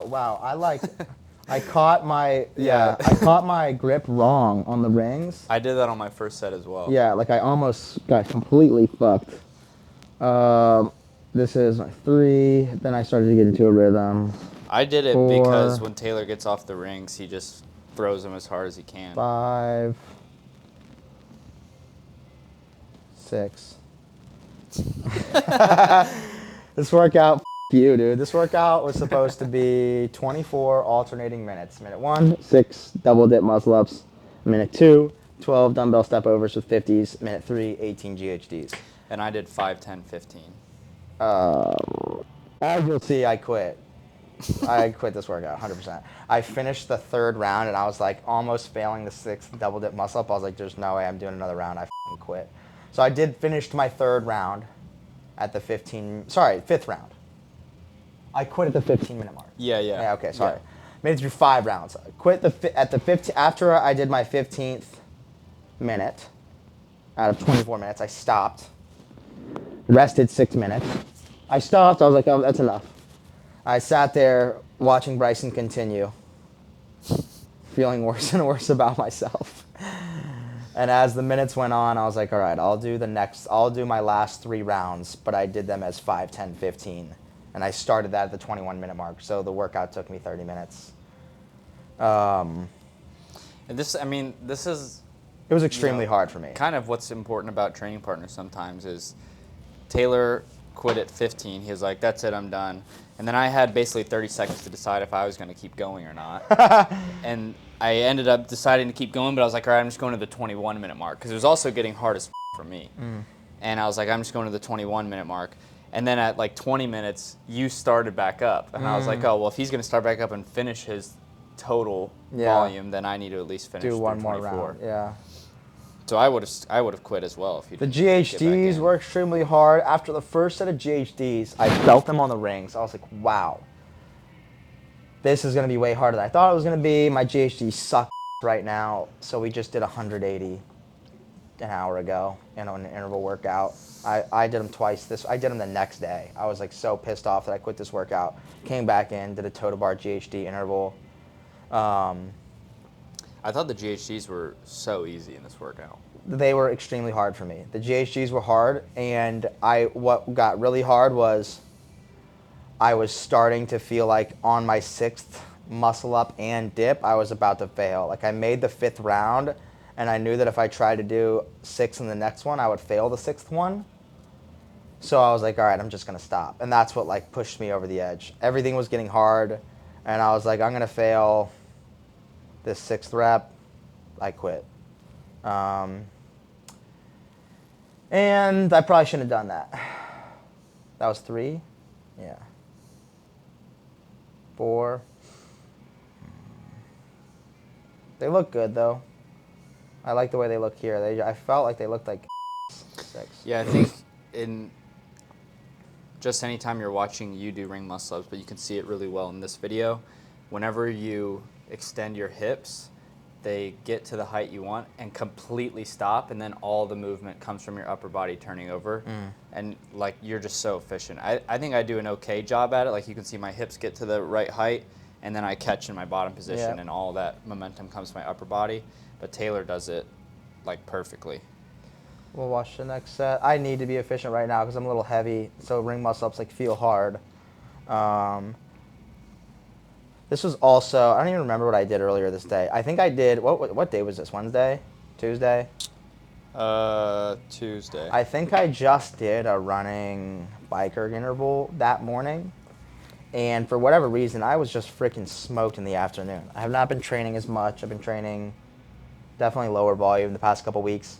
Wow, I caught my grip wrong on the rings. I did that on my first set as well. Yeah, like I almost got completely fucked. This is my 3. Then I started to get into a rhythm. I did it 4, because when Taylor gets off the rings, he just throws them as hard as he can. 5, 6. This workout, you, dude. This workout was supposed to be 24 alternating minutes. Minute 1, 6 double dip muscle ups. Minute 2, 12 dumbbell step overs with 50s. Minute 3, 18 GHDs. And I did 5, 10, 15. As you'll see, I quit. I quit this workout, 100%. I finished the 3rd round, and I was like almost failing the 6th double dip muscle up. I was like, there's no way I'm doing another round. I quit. So I did finish my 3rd round at the 5th round. I quit at the 15-minute mark. Yeah, okay, sorry. Yeah. Made it through 5 rounds. I quit at the 15. After I did my 15th minute, out of 24 minutes, I stopped. Rested 6 minutes. I stopped. I was like, oh, that's enough. I sat there watching Bryson continue, feeling worse and worse about myself. And as the minutes went on, I was like, all right, I'll do my last 3 rounds, but I did them as 5, 10, 15. And I started that at the 21-minute mark, so the workout took me 30 minutes. And this is... It was extremely hard for me. Kind of what's important about training partners sometimes is Taylor quit at 15. He was like, that's it, I'm done. And then I had basically 30 seconds to decide if I was going to keep going or not. And I ended up deciding to keep going, but I was like, all right, I'm just going to the 21-minute mark, because it was also getting hard as for me. And I was like, I'm just going to the 21-minute mark. And then at like 20 minutes, you started back up. And I was like, oh, well, if he's going to start back up and finish his total volume, then I need to at least finish do one 24. more round. Yeah. So I would have quit as well if you. The GHDs were extremely hard. After the first set of GHDs, I felt them on the rings. I was like, wow, this is going to be way harder than I thought it was going to be. My GHDs suck right now, so we just did 180 an hour ago in an interval workout. I did them twice. I did them the next day. I was like so pissed off that I quit this workout. Came back in, did a total bar GHD interval. I thought the GHDs were so easy in this workout. They were extremely hard for me. The GHDs were hard, and what got really hard was I was starting to feel like on my 6th muscle up and dip, I was about to fail. Like I made the 5th round, and I knew that if I tried to do 6 in the next one, I would fail the 6th one. So I was like, all right, I'm just going to stop. And that's what like pushed me over the edge. Everything was getting hard, and I was like, I'm going to fail this 6th rep. I quit. And I probably shouldn't have done that. That was 3. Yeah. 4. They look good, though. I like the way they look here. I felt like they looked like 6. Yeah, I think in just anytime you're watching you do ring muscle ups, but you can see it really well in this video, whenever you extend your hips, they get to the height you want and completely stop, and then all the movement comes from your upper body turning over. And like you're just so efficient. I think I do an okay job at it. Like you can see my hips get to the right height, and then I catch in my bottom position, and all that momentum comes to my upper body. But Taylor does it like perfectly. We'll watch the next set. I need to be efficient right now because I'm a little heavy, so ring muscle ups like feel hard. This was also, I don't even remember what I did earlier this day. I think I did, what day was this, Wednesday? Tuesday? Tuesday. I think I just did a running biker interval that morning. And for whatever reason, I was just freaking smoked in the afternoon. I have not been training as much. I've been training definitely lower volume the past couple weeks.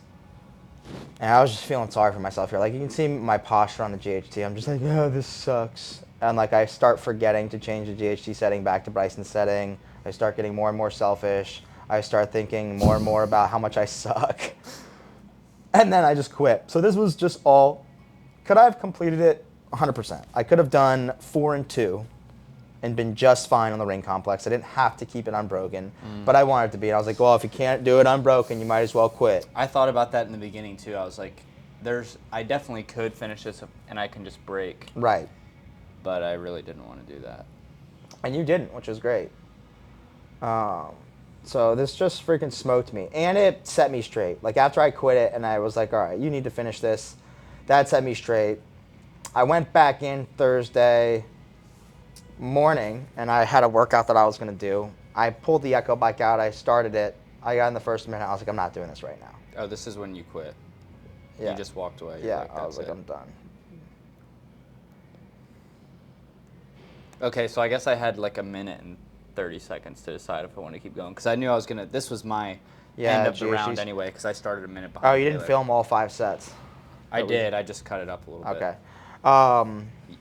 And I was just feeling sorry for myself here. Like you can see my posture on the GHT. I'm just like, oh, this sucks. And like I start forgetting to change the GHT setting back to Bryson's setting. I start getting more and more selfish. I start thinking more and more about how much I suck. And then I just quit. So this was just all, could I have completed it 100%? I could have done 4 and 2 and been just fine on the ring complex. I didn't have to keep it unbroken, but I wanted it to be. And I was like, well, if you can't do it unbroken, you might as well quit. I thought about that in the beginning too. I was like, I definitely could finish this and I can just break. Right. But I really didn't want to do that. And you didn't, which is great. So this just freaking smoked me. And it set me straight. Like, after I quit it and I was like, all right, you need to finish this, that set me straight. I went back in Thursday morning and I had a workout that I was going to do. I pulled the Echo bike out. I started it. I got in the first minute. I was like, I'm not doing this right now. Oh, this is when you quit. Yeah. You just walked away. Yeah, Like, I was like, it. I'm done. Okay, so I guess I had like a minute and 30 seconds to decide if I wanted to keep going because I knew I was gonna. This was my end of the round anyway because I started a minute behind. Oh, you didn't film all 5 sets? I did. I just cut it up a little bit. Okay.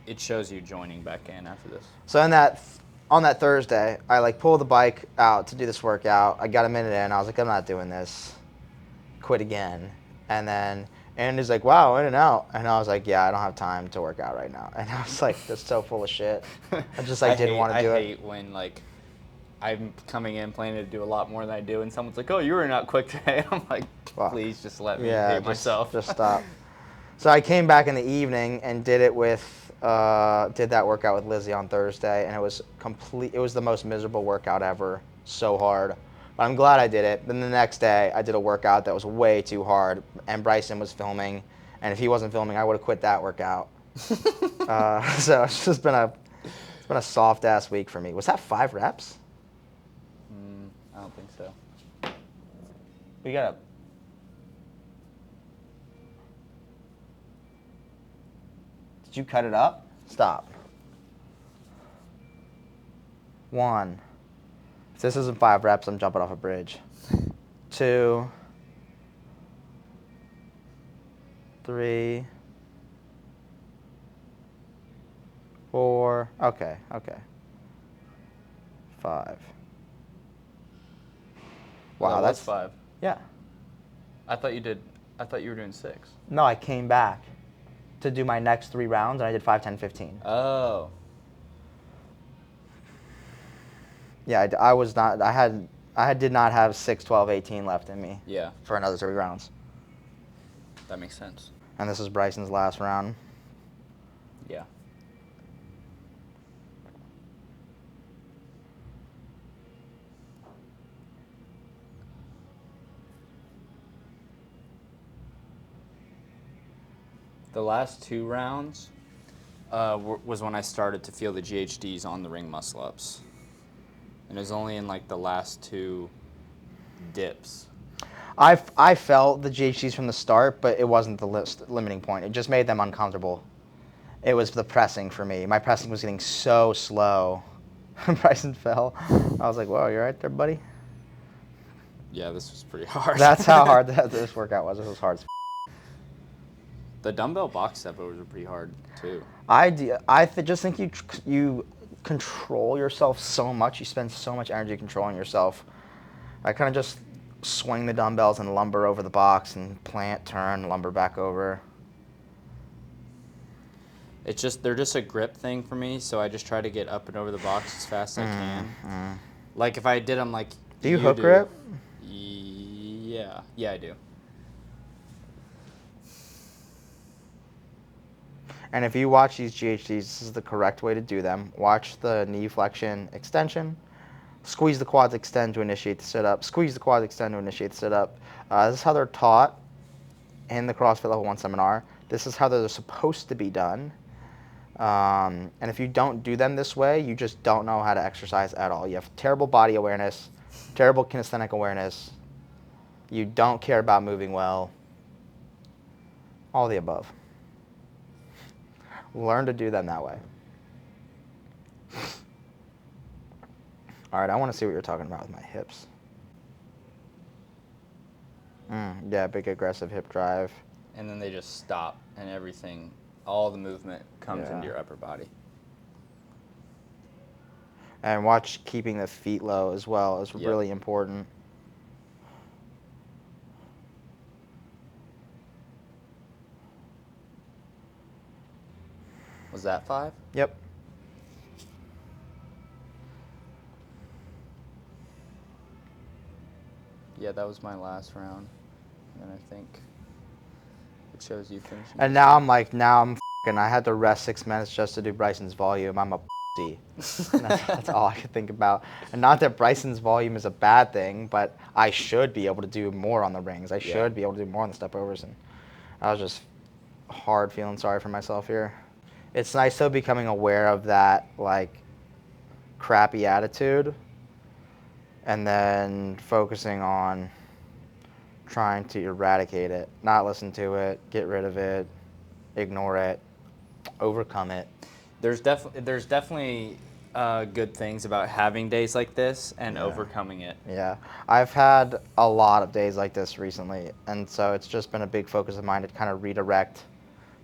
It shows you joining back in after this. So on that Thursday, I like pulled the bike out to do this workout. I got a minute in. I was like, I'm not doing this. Quit again. And then Andy's like, wow, in and out. And I was like, yeah, I don't have time to work out right now. And I was like, that's so full of shit. I just like didn't want to do it. I hate when like I'm coming in planning to do a lot more than I do, and someone's like, oh, you were not quick today. I'm like, please just let me hate myself. Just stop. So I came back in the evening and did it with did that workout with Lizzie on Thursday, and it was it was the most miserable workout ever. So hard. But I'm glad I did it. Then the next day I did a workout that was way too hard, and Bryson was filming, and if he wasn't filming, I would have quit that workout. So it's just been a soft ass week for me. Was that 5 reps? I don't think so. We got Did you cut it up? Stop. 1. If this isn't 5 reps, I'm jumping off a bridge. 2. 3. 4. Okay. 5. Wow, that's 5. Yeah. I thought you were doing 6. No, I came back to do my next 3 rounds, and I did 5, 10, 15. Oh. Yeah, I did not have 6, 12, 18 left in me. Yeah. For another 3 rounds. That makes sense. And this is Bryson's last round. Yeah. The last 2 rounds was when I started to feel the GHDs on the ring muscle ups. And it was only in like the last 2 dips. I felt the GHDs from the start, but it wasn't the limiting point. It just made them uncomfortable. It was the pressing for me. My pressing was getting so slow. Bryson fell. I was like, whoa, you all right there, buddy? Yeah, this was pretty hard. That's how hard this workout was. It was hard as The dumbbell box step overs were pretty hard too. I just think you control yourself so much. You spend so much energy controlling yourself. I kind of just swing the dumbbells and lumber over the box and plant, turn, lumber back over. They're just a grip thing for me, so I just try to get up and over the box as fast as I can. Like if I did them like Do you hook grip? Yeah, I do. And if you watch these GHDs, this is the correct way to do them. Watch the knee flexion extension. Squeeze the quads, extend to initiate the sit-up. Squeeze the quads, extend to initiate the sit-up. This is how they're taught in the CrossFit Level 1 seminar. This is how they're supposed to be done. And if you don't do them this way, you just don't know how to exercise at all. You have terrible body awareness, terrible kinesthetic awareness. You don't care about moving well. All the above. Learn to do them that way. All right, I want to see what you're talking about with my hips. Yeah, big aggressive hip drive. And then they just stop, and everything, all the movement comes into your upper body. And watch keeping the feet low as well is really important. Was that 5? Yep. Yeah, that was my last round. And I think it shows you finishing. And now I'm I had to rest 6 minutes just to do Bryson's volume. I'm a pussy. That's all I could think about. And not that Bryson's volume is a bad thing, but I should be able to do more on the rings. I should be able to do more on the step overs. And I was just hard feeling sorry for myself here. It's nice though becoming aware of that like crappy attitude and then focusing on trying to eradicate it, not listen to it, get rid of it, ignore it, overcome it. There's definitely good things about having days like this and overcoming it. Yeah, I've had a lot of days like this recently, and so it's just been a big focus of mine to kind of redirect.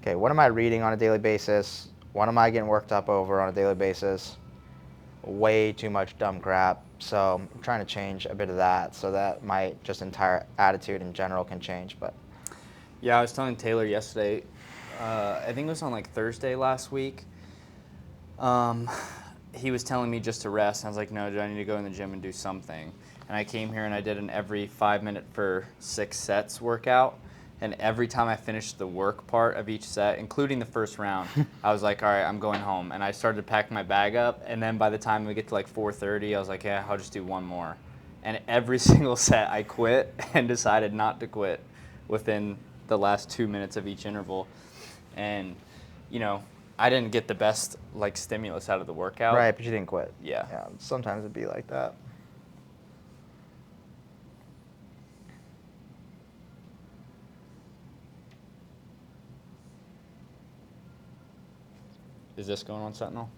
Okay, what am I reading on a daily basis? What am I getting worked up over on a daily basis? Way too much dumb crap. So I'm trying to change a bit of that so that my just entire attitude in general can change. But yeah, I was telling Taylor yesterday, I think it was on like Thursday last week. He was telling me just to rest. I was like, no, dude, I need to go in the gym and do something. And I came here and I did an every 5 minute for 6 sets workout. And every time I finished the work part of each set, including the first round, I was like, all right, I'm going home. And I started to pack my bag up. And then by the time we get to like 4:30, I was like, yeah, I'll just do one more. And every single set I quit and decided not to quit within the last 2 minutes of each interval. And, you know, I didn't get the best like stimulus out of the workout. right, but you didn't quit. Yeah. Yeah, sometimes it'd be like that. Is this going on Sentinel?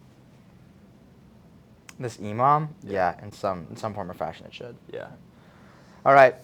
This EMOM, yeah, in some form or fashion it should. Yeah. All right.